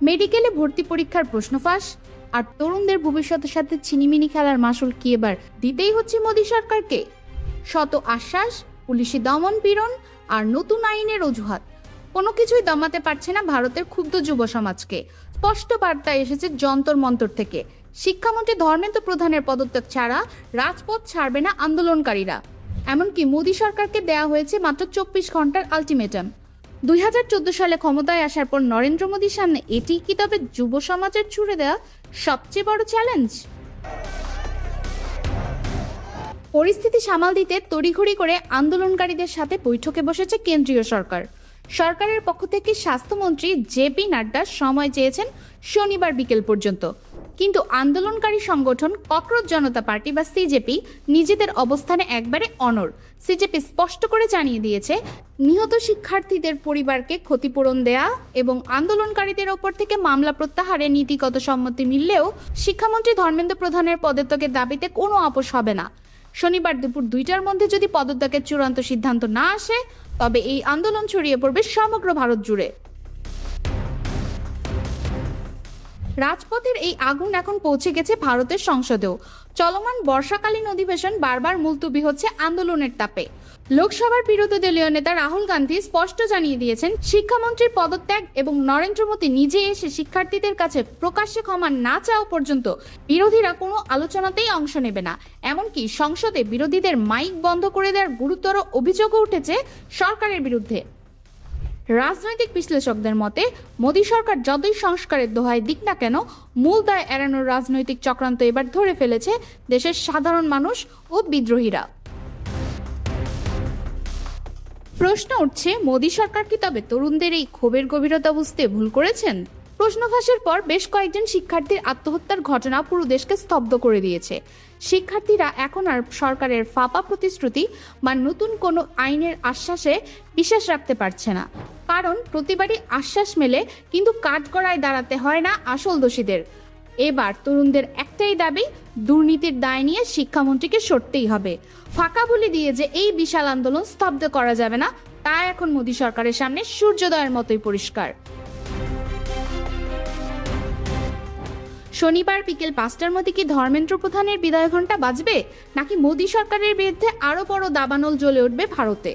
মেডিকেলে ভর্তি পরীক্ষার প্রশ্ন ফাঁস আর তরুণদের ভবিষ্যতের সাথে ছিনিমিনি খেলার মাসুল কি এবার দিতেই হচ্ছে মোদী সরকারকে? শত আশ্বাস, পুলিশি দমন পীড়ন আর নতুন আইনের অজুহাত, কোনো কিছুই দমাতে পারছে না ভারতের ক্ষুব্ধ যুব সমাজকে। স্পষ্ট বার্তা এসেছে যন্তর মন্তর থেকে, শিক্ষামন্ত্রী ধর্মেন্দ্র প্রধানের পদত্যাগ ছাড়া রাজপথ ছাড়বে না আন্দোলনকারীরা। এমনকি মোদী সরকারকে দেয়া হয়েছে মাত্র 24 ঘন্টার আলটিমেটাম। 2014 সালে ক্ষমতায় আসার পর নরেন্দ্র মোদীর সামনে এটি কি তবে যুব সমাজের ছুড়ে দেওয়া সবচেয়ে বড় চ্যালেঞ্জ? পরিস্থিতি সামাল দিতে তড়িঘড়ি করে আন্দোলনকারীদের সাথে বৈঠকে বসেছে কেন্দ্রীয় সরকার। সরকারের পক্ষ থেকে স্বাস্থ্যমন্ত্রী জেপি নাড্ডা সময় চেয়েছেন শনিবার বিকেল পর্যন্ত, কিন্তু আন্দোলনকারী সংগঠন ককরোচ জনতা পার্টি বা সিজেপি নিজেদের অবস্থানে একবারে অনড়। সিজেপি স্পষ্ট করে জানিয়ে দিয়েছে, নিহত শিক্ষার্থীদের পরিবারকে ক্ষতিপূরণ দেয়া এবং আন্দোলনকারীদের ওপর থেকে মামলা প্রত্যাহারে নীতিগত সম্মতি মিললেও শিক্ষামন্ত্রী ধর্মেন্দ্র প্রধানের পদত্যাগের দাবিতে কোনো আপোষ হবে না। শনিবার দুপুর 2টার মধ্যে যদি পদত্যাগের চূড়ান্ত সিদ্ধান্ত না আসে, তবে এই আন্দোলন ছড়িয়ে পড়বে সমগ্র ভারত জুড়ে। রাজপথের এই আগুন এখন পৌঁছে গেছে ভারতের সংসদেও। চলমান বর্ষাকালীন অধিবেশন বারবার মুলতবি হচ্ছে আন্দোলনের তাপে। লোকসভার বিরোধী দলীয় নেতা রাহুল গান্ধী স্পষ্ট জানিয়ে দিয়েছেন, শিক্ষামন্ত্রীর পদত্যাগ এবং নরেন্দ্র মোদী নিজে এসে শিক্ষার্থীদের কাছে প্রকাশ্যে ক্ষমা না চাওয়া পর্যন্ত বিরোধীরা কোনো আলোচনাতেই অংশ নেবে না। এমনকি সংসদে বিরোধীদের মাইক বন্ধ করে দেওয়ার গুরুতর অভিযোগও উঠেছে সরকারের বিরুদ্ধে। রাজনৈতিক বিশ্লেষকদের মতে, মোদী সরকার যতই সংস্কারের দোহাই দিক না কেন, মূল দায় এড়ানোর রাজনৈতিক চক্রান্ত এবার ধরে ফেলেছে দেশের সাধারণ মানুষ ও বিদ্রোহীরা। প্রশ্ন উঠছে, মোদী সরকার কি তবে তরুণদের এই ক্ষোভের গভীরতা বুঝতে ভুল করেছেন? প্রশ্ন ফাঁসের পর বেশ কয়েকজন শিক্ষার্থীর আত্মহত্যার ঘটনা পুরো দেশকে স্তব্ধ করে দিয়েছে। শিক্ষার্থীরা এখন আর সরকারের ফাঁপা প্রতিশ্রুতি বা নতুন কোনো আইনের আশ্বাসে বিশ্বাস রাখতে পারছে না, কারণ প্রতিবারই আশ্বাস মেলে কিন্তু কাঠগড়ায় দাঁড়াতে হয় না আসল দোষীদের। এবার তরুণদের একটাই দাবি, দুর্নীতির দায় নিয়ে শিক্ষামন্ত্রীকে সরতেই হবে। ফাঁকা বলে দিয়ে যে এই বিশাল আন্দোলন স্তব্ধ করা যাবে না, তা এখন মোদী সরকারের সামনে সূর্যোদয়ের মতোই পরিষ্কার। শনিবার বিকেল 5টার মধ্যে কি ধর্মেন্দ্র প্রধানের বিদায় ঘণ্টা বাজবে, নাকি মোদী সরকারের বিরুদ্ধে আরও বড় দাবানল জ্বলে উঠবে ভারতে?